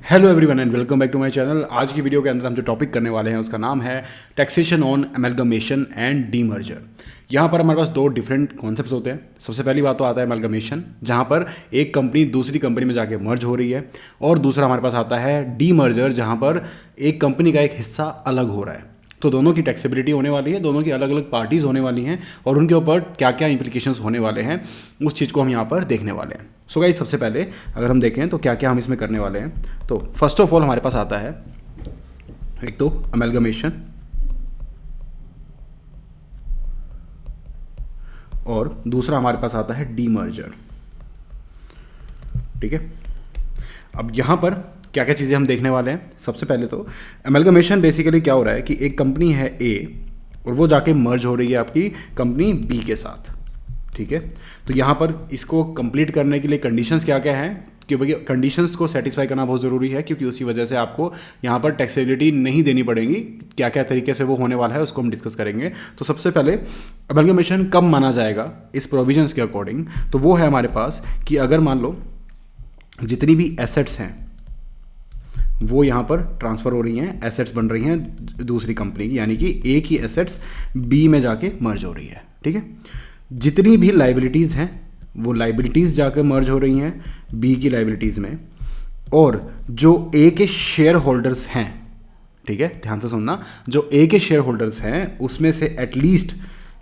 Hello everyone and welcome back to my channel. आज की video के अंदर हम जो टॉपिक करने वाले हैं उसका नाम है taxation on amalgamation and demerger. यहाँ पर हमारे पास दो डिफरेंट कॉन्सेप्ट्स होते हैं। सबसे पहली बात तो आता है अमेलगमेशन, जहाँ पर एक कंपनी दूसरी कंपनी में जाके मर्ज हो रही है, और दूसरा हमारे पास आता है डीमर्जर, जहाँ पर एक कंपनी का एक हिस्सा अलग हो रहा है। तो दोनों की टैक्सेबिलिटी होने वाली है, दोनों की अलग अलग पार्टीज़ होने वाली हैं, और उनके ऊपर क्या क्या इंप्लीकेशंस होने वाले हैं उस चीज़ को हम यहाँ पर देखने वाले हैं। सो गाइस, सबसे पहले अगर हम देखें तो क्या क्या हम इसमें करने वाले हैं, तो फर्स्ट ऑफ ऑल हमारे पास आता है एक तो अमेलगमेशन, और दूसरा हमारे पास आता है डीमर्जर। ठीक है, अब यहाँ पर क्या क्या चीज़ें हम देखने वाले हैं। सबसे पहले तो अमेलगमेशन बेसिकली क्या हो रहा है कि एक कंपनी है ए और वो जाके मर्ज हो रही है आपकी कंपनी बी के साथ। ठीक है, तो यहाँ पर इसको कंप्लीट करने के लिए कंडीशंस क्या क्या हैं, कि भैया कंडीशंस को सेटिस्फाई करना बहुत ज़रूरी है, क्योंकि उसी वजह से आपको यहाँ पर टैक्सेबिलिटी नहीं देनी पड़ेगी। क्या क्या तरीके से वो होने वाला है उसको हम डिस्कस करेंगे। तो सबसे पहले अमेलगमेशन कब माना जाएगा इस प्रोविजंस के अकॉर्डिंग, तो वो है हमारे पास कि अगर मान लो जितनी भी एसेट्स हैं वो यहाँ पर ट्रांसफ़र हो रही हैं, एसेट्स बन रही हैं दूसरी कंपनी की, यानी कि ए की एसेट्स बी में जाके मर्ज हो रही है। ठीक है, जितनी भी लाइबिलिटीज़ हैं वो लाइबिलिटीज़ जाकर मर्ज हो रही हैं बी की लाइबिलिटीज़ में, और जो ए के शेयर होल्डर्स हैं, ठीक है ध्यान से सुनना, जो ए के शेयर होल्डर्स हैं उसमें से at least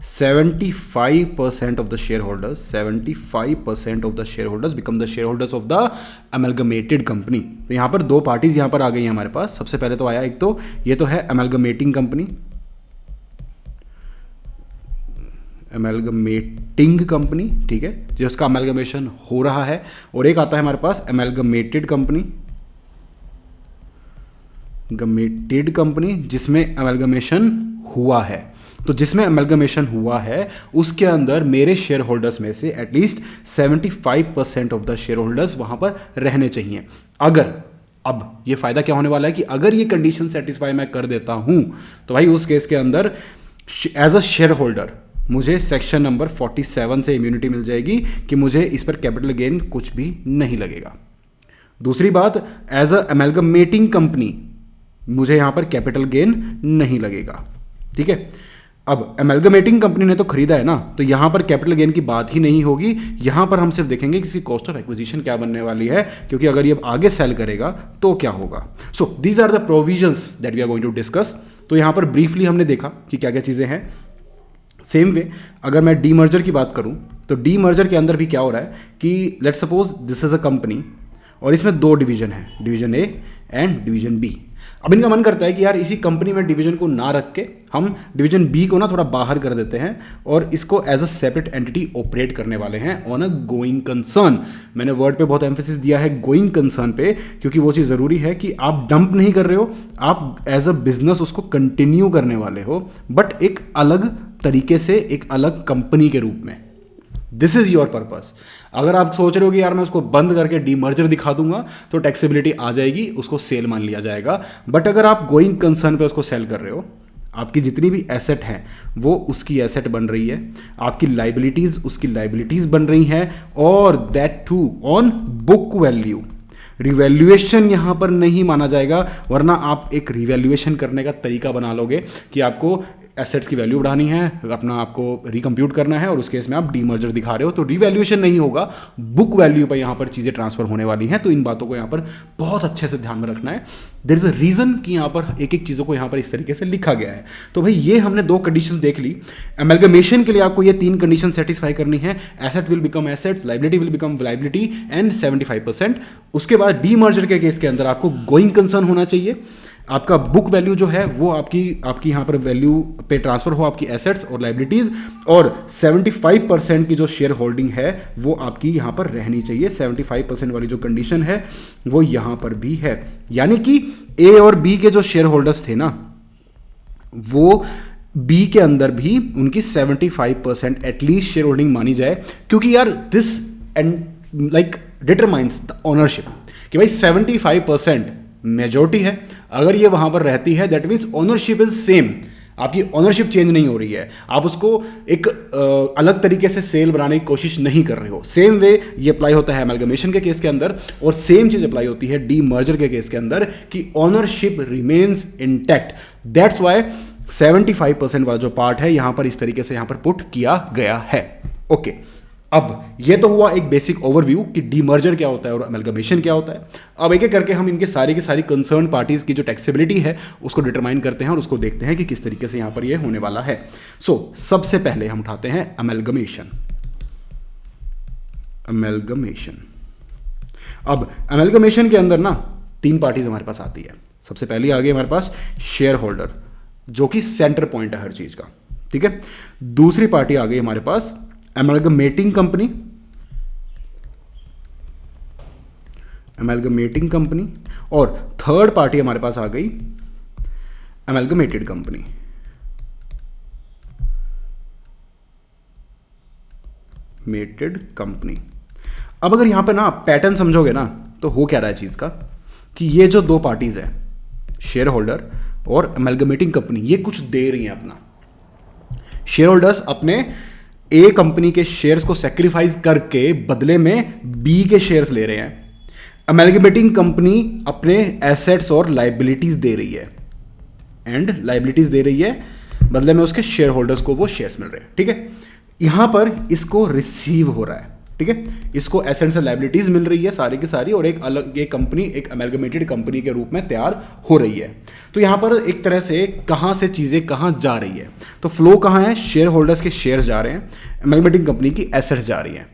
75% of the shareholders, 75% of the shareholders become the shareholders of the amalgamated company। तो यहाँ पर दो पार्टीज यहाँ पर आ गई हैं हमारे पास। सबसे पहले तो आया एक तो ये तो है अमेलगमेटिंग कंपनी, अमेलगमेटिंग कंपनी, ठीक है, जिसका अमेलगमेशन हो रहा है, और एक आता है हमारे पास अमेलगमेटेड कंपनी, गमेटेड कंपनी जिसमें अमेलगमेशन हुआ है। तो जिसमें अमेलगमेशन हुआ है उसके अंदर मेरे शेयर होल्डर्स में से at least 75% of the share holders वहां पर रहने चाहिए। अगर अब ये फायदा क्या होने वाला है कि अगर ये कंडीशन सेटिस्फाई मैं कर देता हूं तो भाई उस केस के अंदर एज अ शेयर होल्डर मुझे सेक्शन नंबर 47 से इम्यूनिटी मिल जाएगी कि मुझे इस पर कैपिटल गेन कुछ भी नहीं लगेगा। दूसरी बात, एज अ अमेलगमेटिंग कंपनी मुझे यहां पर कैपिटल गेन नहीं लगेगा। ठीक है, अब अमेलगमेटिंग कंपनी ने तो खरीदा है ना, तो यहां पर कैपिटल गेन की बात ही नहीं होगी। यहां पर हम सिर्फ देखेंगे कि इसकी कॉस्ट ऑफ एक्विजिशन क्या बनने वाली है, क्योंकि अगर ये आगे सेल करेगा तो क्या होगा। So these are the provisions that we are going to discuss. तो यहां पर ब्रीफली हमने देखा कि क्या क्या चीजें हैं। सेम वे अगर मैं डीमर्जर की बात करूं तो डीमर्जर के अंदर भी क्या हो रहा है कि let's suppose this is a company और इसमें दो डिवीजन है, division A and division B. अब इनका मन करता है कि यार इसी कंपनी में डिवीजन को ना रख के हम डिवीजन बी को ना थोड़ा बाहर कर देते हैं और इसको as a separate entity operate करने वाले हैं ऑन अ गोइंग कंसर्न। मैंने वर्ड पे बहुत एम्फेसिस दिया है गोइंग कंसर्न पे, क्योंकि वो चीज़ ज़रूरी है कि आप डंप नहीं कर रहे हो, आप एज अ बिजनेस उसको कंटिन्यू करने वाले हो, बट एक अलग तरीके से, एक अलग कंपनी के रूप में। This is your purpose. अगर आप सोच रहे हो कि यार मैं उसको बंद करके डीमर्जर दिखा दूंगा तो टैक्सेबिलिटी आ जाएगी, उसको सेल मान लिया जाएगा। बट अगर आप गोइंग कंसर्न पे उसको सेल कर रहे हो, आपकी जितनी भी एसेट हैं वो उसकी एसेट बन रही है, आपकी लाइबिलिटीज उसकी लाइबिलिटीज बन रही हैं, और that too on book value. Revaluation यहां पर नहीं माना जाएगा, वरना आप एक रिवैल्यूएशन करने का तरीका बना लोगे कि आपको एसेट्स की वैल्यू बढ़ानी है, अपना आपको रिकम्प्यूट करना है, और उस केस में आप डीमर्जर दिखा रहे हो, तो रिवैल्यूएशन नहीं होगा, बुक वैल्यू पर यहाँ पर चीज़ें ट्रांसफर होने वाली हैं। तो इन बातों को यहाँ पर बहुत अच्छे से ध्यान में रखना है। देयर इज अ रीज़न कि यहाँ पर एक एक चीज़ों को यहाँ पर इस तरीके से लिखा गया है। तो भाई ये हमने दो कंडीशंस देख ली। अमेलगमेशन के लिए आपको ये तीन कंडीशन सेटिस्फाई करनी है, asset will become assets, liability will become liability and 75%। उसके बाद डीमर्जर के केस के अंदर आपको गोइंग कंसर्न होना चाहिए, आपका बुक वैल्यू जो है वो आपकी यहाँ पर वैल्यू पे ट्रांसफर हो आपकी एसेट्स और लाइबिलिटीज, और 75% की जो शेयर होल्डिंग है वो आपकी यहाँ पर रहनी चाहिए। 75% वाली जो कंडीशन है वो यहाँ पर भी है, यानी कि ए और बी के जो शेयर होल्डर्स थे ना, वो बी के अंदर भी उनकी 75% एटलीस्ट शेयर होल्डिंग मानी जाए, क्योंकि यार this and like determines the ownership, कि भाई 75% मेजॉरिटी है, अगर ये वहां पर रहती है that means ownership is same. आपकी ओनरशिप चेंज नहीं हो रही है, आप उसको एक अलग तरीके से सेल बनाने की कोशिश नहीं कर रहे हो। सेम वे ये अप्लाई होता है अमेलगमेशन के केस के अंदर, और सेम चीज अप्लाई होती है डी मर्जर के केस के अंदर कि ownership remains intact. That's why 75% वाला जो पार्ट है यहां पर इस तरीके से यहां पर पुट किया गया है। ओके, अब ये तो हुआ एक बेसिक ओवरव्यू कि डीमर्जर क्या होता है और अमेलगमेशन क्या होता है। अब एक एक करके हम इनके सारी की सारी कंसर्न पार्टीज की जो टैक्सेबिलिटी है उसको डिटरमाइन करते हैं और उसको देखते हैं कि किस तरीके से यहां पर ये होने वाला है। सबसे पहले हम उठाते हैं अमेलगमेशन। अब अमेलगमेशन के अंदर ना 3 पार्टीज हमारे पास आती है। सबसे पहली आ गई हमारे पास शेयर होल्डर, जो कि सेंटर पॉइंट है हर चीज का, ठीक है। दूसरी पार्टी आ गई हमारे पास अमेलगमेटिंग कंपनी, और थर्ड पार्टी हमारे पास आ गई अमेलगमेटेड कंपनी। अब अगर यहां पे ना पैटर्न समझोगे ना तो हो क्या रहा है चीज का कि ये जो 2 पार्टीज है, शेयर होल्डर और अमेलगमेटिंग कंपनी, ये कुछ दे रही हैं अपना। शेयर होल्डर्स अपने ए कंपनी के शेयर्स को सेक्रीफाइस करके बदले में बी के शेयर्स ले रहे हैं। अमेलगमेटिंग कंपनी अपने एसेट्स और लाइबिलिटीज दे रही है, बदले में उसके शेयर होल्डर्स को वो शेयर्स मिल रहे हैं, ठीक है। यहां पर इसको रिसीव हो रहा है, ठीक है। इसको एसेट्स और लाइबिलिटीज मिल रही है सारी की सारी, और एक अलग ये कंपनी एक अमेलगमेटेड कंपनी के रूप में तैयार हो रही है। तो यहां पर एक तरह से कहां से चीजें कहां जा रही है, तो फ्लो कहां है, शेयर होल्डर्स के शेयर्स जा रहे हैं, अमेलगमेटिंग कंपनी की एसेट्स जा रही है।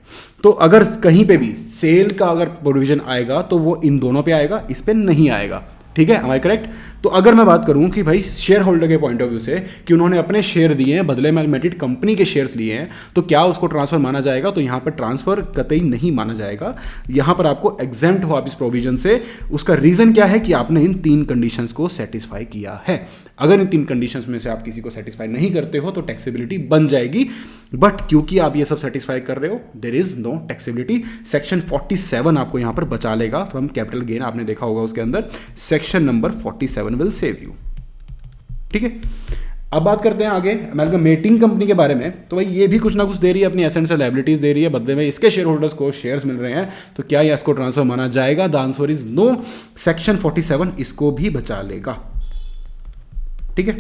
तो अगर कहीं पे भी सेल का अगर प्रोविजन आएगा तो वो इन दोनों पे आएगा, इस पे नहीं आएगा, ठीक है। Am I correct? तो अगर मैं बात करूं कि भाई शेयर होल्डर के पॉइंट ऑफ व्यू से कि उन्होंने अपने शेयर दिए हैं, बदले में अमेलगमेटेड कंपनी के शेयर्स लिए हैं, तो क्या उसको ट्रांसफर माना जाएगा? तो यहां पर ट्रांसफर कतई नहीं माना जाएगा। यहां पर आपको एग्जेम्प्ट हो आप इस प्रोविजन से। उसका रीजन क्या है कि आपने इन 3 कंडीशंस को सेटिस्फाई किया है। अगर इन 3 कंडीशंस में से आप किसी को सेटिस्फाई नहीं करते हो तो टैक्सेबिलिटी बन जाएगी, बट क्योंकि आप ये सब सेटिस्फाई कर रहे हो there is no taxability. Section 47 आपको यहां पर बचा लेगा फ्रॉम कैपिटल गेन, आपने देखा होगा उसके अंदर section number 47 will save you, ठीक है। अब बात करते हैं आगे अमेलगमेटिंग कंपनी के बारे में। तो भाई ये भी कुछ ना कुछ दे रही है, अपनी एसेट्स और लायबिलिटीज दे रही है, बदले में इसके शेयर होल्डर्स को शेयर्स मिल रहे हैं। तो क्या ये इसको ट्रांसफर माना जाएगा? The answer is no. Section 47 इसको भी बचा लेगा, ठीक है।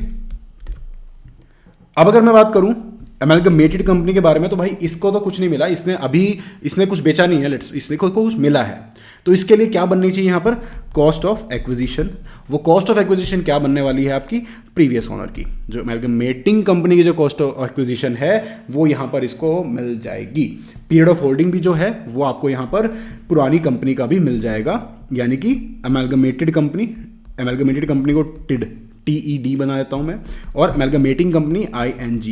अब अगर मैं बात करूं अमेलगमेटेड कंपनी के बारे में, तो भाई इसको तो कुछ नहीं मिला, इसने कुछ बेचा नहीं है, इसने को कुछ मिला है। तो इसके लिए क्या बननी चाहिए यहां पर? Cost of acquisition. वो कॉस्ट ऑफ एक्विजिशन क्या बनने वाली है आपकी? प्रीवियस ओनर की। जो अमेलगमेटिंग कंपनी की जो कॉस्ट ऑफ एक्विजिशन है वो यहां पर इसको मिल जाएगी। पीरियड ऑफ होल्डिंग भी जो है वो आपको यहां पर पुरानी कंपनी का भी मिल जाएगा, यानी कि अमेलगमेटेड कंपनी को TED बना देता हूं मैं, और अमेलगमेटिंग कंपनी ING,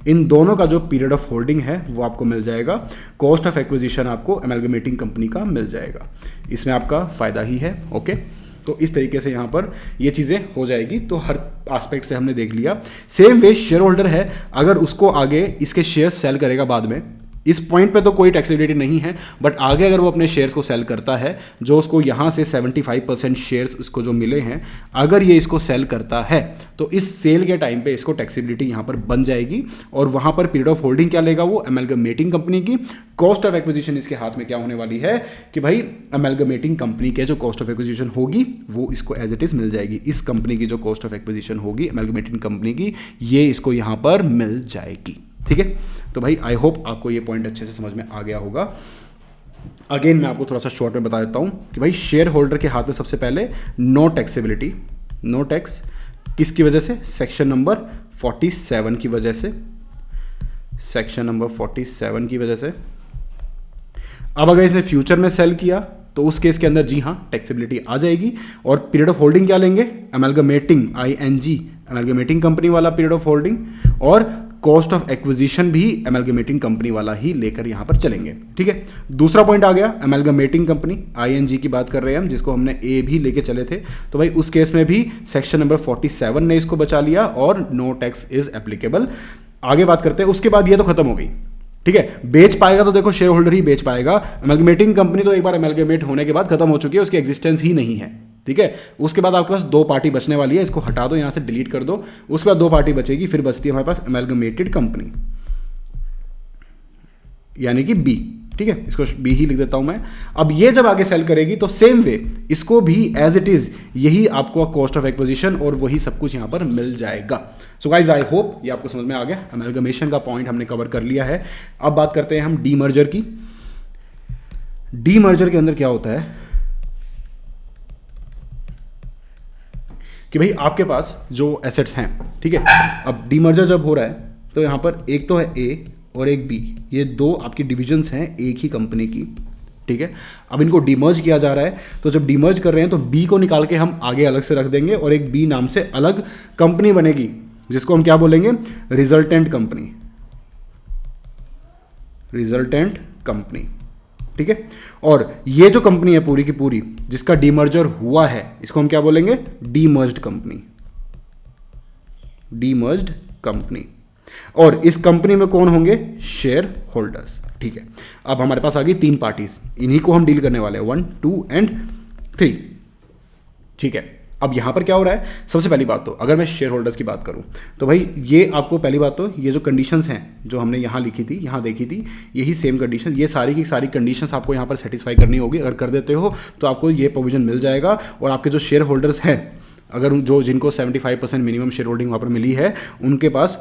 इन दोनों का जो पीरियड ऑफ होल्डिंग है वो आपको मिल जाएगा। कॉस्ट ऑफ एक्विजिशन आपको अमेलगमेटिंग कंपनी का मिल जाएगा। इसमें आपका फायदा ही है, ओके। तो इस तरीके से यहां पर ये चीज़ें हो जाएगी। तो हर एस्पेक्ट से हमने देख लिया। सेम वे शेयर होल्डर है, अगर उसको आगे इसके शेयर सेल करेगा बाद में, इस पॉइंट पे तो कोई टैक्सेबिलिटी नहीं है, बट आगे अगर वो अपने शेयर्स को सेल करता है, जो उसको यहाँ से 75% शेयर्स उसको जो मिले हैं, अगर ये इसको सेल करता है तो इस सेल के टाइम पे इसको टैक्सेबिलिटी यहाँ पर बन जाएगी। और वहाँ पर पीरियड ऑफ होल्डिंग क्या लेगा? वो अमेलगमेटिंग कंपनी की। कॉस्ट ऑफ एक्विजिशन इसके हाथ में क्या होने वाली है कि भाई अमेलगमेटिंग कंपनी के जो कॉस्ट ऑफ एक्विजिशन होगी वो इसको एज इट इज़ मिल जाएगी। इस कंपनी की जो कॉस्ट ऑफ एक्विजिशन होगी अमेलगमेटिंग कंपनी की, ये इसको यहाँ पर मिल जाएगी, ठीक है। तो भाई आई होप आपको ये पॉइंट अच्छे से समझ में आ गया होगा। अगेन मैं आपको थोड़ा सा शॉर्ट में बता देता हूं कि भाई शेयर होल्डर के हाथ में सबसे पहले नो टैक्सेबिलिटी, नो टैक्स, किसकी वजह से? सेक्शन नंबर 47 की वजह से, सेक्शन नंबर 47 की वजह से। अब अगर इसने फ्यूचर में सेल किया तो उस केस के अंदर जी हाँ टैक्सेबिलिटी आ जाएगी। और पीरियड ऑफ होल्डिंग क्या लेंगे? अमेलगमेटिंग ING, अमेलगमेटिंग कंपनी वाला पीरियड ऑफ होल्डिंग, और कॉस्ट ऑफ एक्विजिशन भी अमेलगमेटिंग कंपनी वाला ही लेकर यहां पर चलेंगे, ठीक है। दूसरा पॉइंट आ गया अमेलगमेटिंग कंपनी ING की बात कर रहे हैं हम, जिसको हमने ए भी लेके चले थे। तो भाई उस केस में भी सेक्शन नंबर 47 ने इसको बचा लिया और नो टैक्स इज एप्लीकेबल। आगे बात करते हैं। उसके बाद ये तो खत्म हो गई, ठीक है। बेच पाएगा तो देखो शेयर होल्डर ही बेच पाएगा। अमेलगमेटिंग कंपनी तो एक बार अमेलगमेट होने के बाद खत्म हो चुकी है, उसकी एग्जिस्टेंस ही नहीं है, ठीक है। उसके बाद आपके पास दो पार्टी बचने वाली है, इसको हटा दो, यहाँ से डिलीट कर दो। उसके बाद दो पार्टी बचेगी, फिर बचती है हमारे पास अमेलगमेटेड कंपनी, यानी कि बी, ठीक है। इसको बी ही लिख देता हूं मैं। अब ये जब आगे सेल करेगी तो सेम वे इसको भी एज इट इज यही आपको कॉस्ट ऑफ एक्विजिशन और वही सब कुछ यहां पर मिल जाएगा। सो गाइज आई होप ये आपको समझ में आ गया। अमेलगमेशन का पॉइंट हमने कवर कर लिया है। अब बात करते हैं हम डीमर्जर की। डीमर्जर के अंदर क्या होता है कि भाई आपके पास जो एसेट्स हैं, ठीक है, अब डीमर्जर जब हो रहा है तो यहां पर एक तो है ए और एक बी, ये दो आपकी डिविजन्स हैं एक ही कंपनी की, ठीक है। अब इनको डीमर्ज किया जा रहा है, तो जब डीमर्ज कर रहे हैं तो बी को निकाल के हम आगे अलग से रख देंगे और एक बी नाम से अलग कंपनी बनेगी, जिसको हम क्या बोलेंगे, रिजल्टेंट कंपनी, रिजल्टेंट कंपनी, ठीक है। और ये जो कंपनी है पूरी की पूरी जिसका डीमर्जर हुआ है, इसको हम क्या बोलेंगे, डीमर्ज्ड कंपनी, डीमर्ज्ड कंपनी। और इस कंपनी में कौन होंगे, शेयर होल्डर्स, ठीक है। अब हमारे पास आ गई तीन पार्टीज, इन्हीं को हम डील करने वाले हैं, 1, 2 एंड 3, ठीक है। अब यहां पर क्या हो रहा है, सबसे पहली बात तो अगर मैं शेयर होल्डर्स की बात करूं तो भाई ये आपको पहली बात तो ये जो कंडीशंस हैं जो हमने यहां लिखी थी, यहां देखी थी, यही सेम कंडीशन, ये सारी की सारी कंडीशंस आपको यहां पर सेटिस्फाई करनी होगी। अगर कर देते हो तो आपको ये प्रोविजन मिल जाएगा और आपके जो शेयर होल्डर्स हैं, अगर जो जिनको 75% मिनिमम शेयर होल्डिंग वहाँ पर मिली है, उनके पास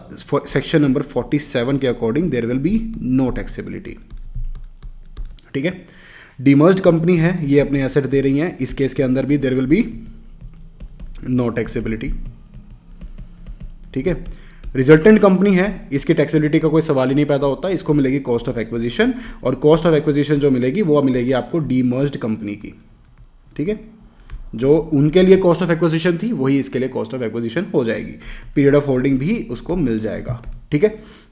सेक्शन नंबर 47 के according there will be no taxability, ठीक है। डीमर्ज्ड कंपनी है, ये अपने एसेट दे रही हैं, इस केस के अंदर भी there will be no taxability, ठीक है। रिजल्टेंट कंपनी है, इसकी टैक्सेबिलिटी का कोई सवाल ही नहीं पैदा होता, इसको मिलेगी कॉस्ट ऑफ एक्विजिशन, और कॉस्ट ऑफ एक्विजिशन जो मिलेगी वो मिलेगी आपको डीमर्ज्ड कंपनी की, ठीक है। जो उनके लिए कॉस्ट ऑफ एक्विजिशन थी वही इसके लिए कॉस्ट ऑफ एक्विजिशन हो जाएगी, पीरियड ऑफ होल्डिंग भी उसको मिल जाएगा, ठीक है।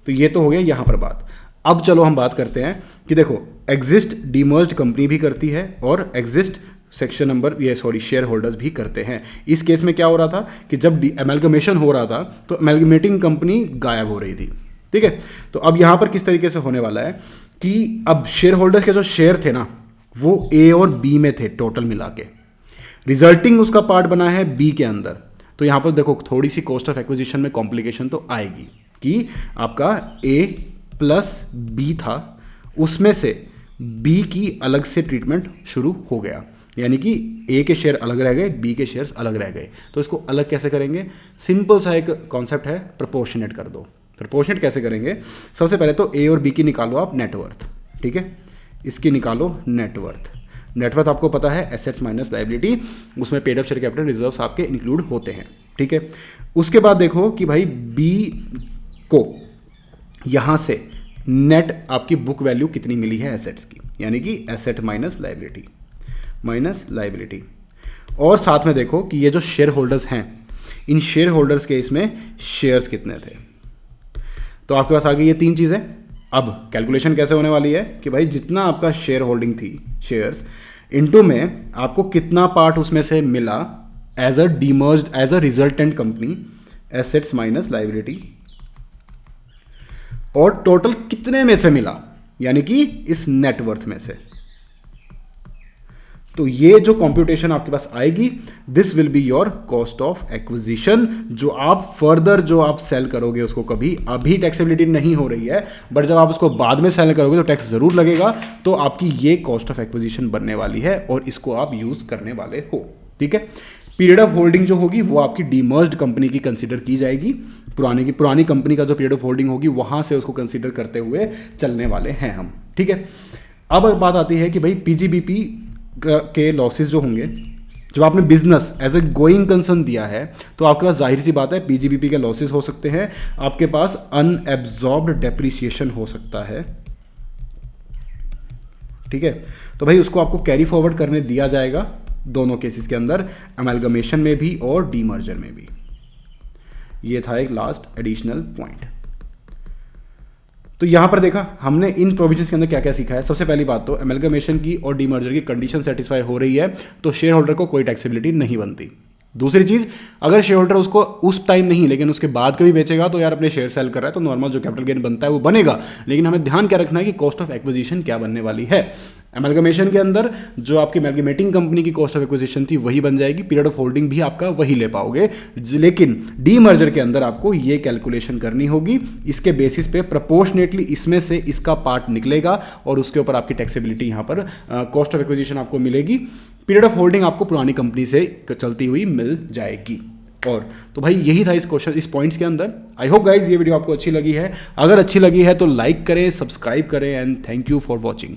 तो ये तो हो गया यहां पर बात। अब चलो हम बात करते हैं कि देखो एग्जिस्ट डीमर्ज्ड कंपनी भी करती है और exist section number share holders भी करते हैं। इस केस में क्या हो रहा था कि जब अमेलगमेशन हो रहा था तो अमेलगमेटिंग कंपनी गायब हो रही थी, ठीक है। तो अब यहां पर किस तरीके से होने वाला है कि अब शेयर होल्डर्स के जो शेयर थे ना वो ए और बी में थे टोटल मिला के, रिजल्टिंग उसका पार्ट बना है बी के अंदर। तो यहां पर देखो थोड़ी सी कॉस्ट ऑफ एक्विजिशन में कॉम्प्लिकेशन तो आएगी कि आपका ए प्लस बी था, उसमें से बी की अलग से ट्रीटमेंट शुरू हो गया, यानी कि ए के शेयर अलग रह गए, बी के शेयर्स अलग रह गए। तो इसको अलग कैसे करेंगे, सिंपल सा एक कॉन्सेप्ट है, प्रोपोर्शनेट कर दो। प्रोपोर्शनेट कैसे करेंगे, सबसे पहले तो ए और बी की निकालो आप नेटवर्थ, ठीक है, इसकी निकालो नेटवर्थ। नेटवर्थ आपको पता है एसेट्स माइनस लायबिलिटी, उसमें paid up share capital reserves आपके इंक्लूड होते हैं, ठीक है। उसके बाद देखो कि भाई बी को यहां से नेट आपकी बुक वैल्यू कितनी मिली है एसेट्स की, यानी कि एसेट माइनस लायबिलिटी। और साथ में देखो कि ये जो शेयर होल्डर्स हैं, इन शेयर होल्डर्स के इसमें शेयर्स कितने थे। तो आपके पास आ गई ये तीन चीज़ें। अब कैलकुलेशन कैसे होने वाली है कि भाई जितना आपका शेयर होल्डिंग थी शेयर्स इनटू में आपको कितना पार्ट उसमें से मिला as a demerged as a resultant company, assets minus liability, और टोटल कितने में से मिला, यानी कि इस नेटवर्थ में से। तो ये जो कंप्यूटेशन आपके पास आएगी, this will be your cost of acquisition, जो आप फर्दर जो आप सेल करोगे उसको, कभी अभी टैक्सेबिलिटी नहीं हो रही है बट जब आप उसको बाद में सेल करोगे तो टैक्स जरूर लगेगा, तो आपकी ये कॉस्ट ऑफ एक्विजिशन बनने वाली है और इसको आप यूज करने वाले हो, ठीक है। पीरियड ऑफ होल्डिंग जो होगी वो आपकी डीमर्ज्ड कंपनी की कंसीडर की जाएगी, पुरानी कंपनी का जो पीरियड ऑफ होल्डिंग होगी वहां से उसको कंसीडर करते हुए चलने वाले हैं हम, ठीक है। अब बात आती है कि भाई पीजीबीपी के लॉसेस जो होंगे, जब आपने business as a going concern दिया है तो आपके पास जाहिर सी बात है पीजीबीपी के लॉसेस हो सकते हैं, आपके पास अनएब्जॉर्ब्ड डेप्रिसिएशन हो सकता है, ठीक है। तो भाई उसको आपको कैरी फॉरवर्ड करने दिया जाएगा दोनों केसेस के अंदर, अमेलगमेशन में भी और डीमर्जर में भी। ये था एक लास्ट एडिशनल पॉइंट। तो यहां पर देखा हमने इन प्रोविजंस के अंदर क्या क्या सीखा है। सबसे पहली बात तो अमेलगमेशन की और डीमर्जर की कंडीशन सेटिस्फाई हो रही है तो शेयर होल्डर को कोई टैक्सेबिलिटी नहीं बनती। दूसरी चीज, अगर शेयर होल्डर उसको उस टाइम नहीं लेकिन उसके बाद कभी बेचेगा तो यार अपने शेयर सेल कर रहा है तो नॉर्मल जो कैपिटल गेन बनता है वो बनेगा, लेकिन हमें ध्यान क्या रखना है कि कॉस्ट ऑफ एक्विजिशन क्या बनने वाली है। एमलगमेशन के अंदर जो आपकी एमलगमेटिंग कंपनी की कॉस्ट ऑफ एक्विजिशन थी वही बन जाएगी, पीरियड ऑफ होल्डिंग भी आपका वही ले पाओगे, लेकिन डीमर्जर के अंदर आपको ये कैलकुलेशन करनी होगी। इसके बेसिस पे प्रोपोर्शनेटली इसमें से इसका पार्ट निकलेगा और उसके ऊपर आपकी टैक्सेबिलिटी यहाँ पर कॉस्ट ऑफ एक्विजिशन आपको मिलेगी। पीरियड ऑफ होल्डिंग आपको पुरानी कंपनी से चलती हुई मिल जाएगी। और तो भाई यही था इस पॉइंट्स के अंदर। आई होप गाइज ये वीडियो आपको अच्छी लगी है। अगर अच्छी लगी है तो लाइक करें, सब्सक्राइब करें and thank you for watching.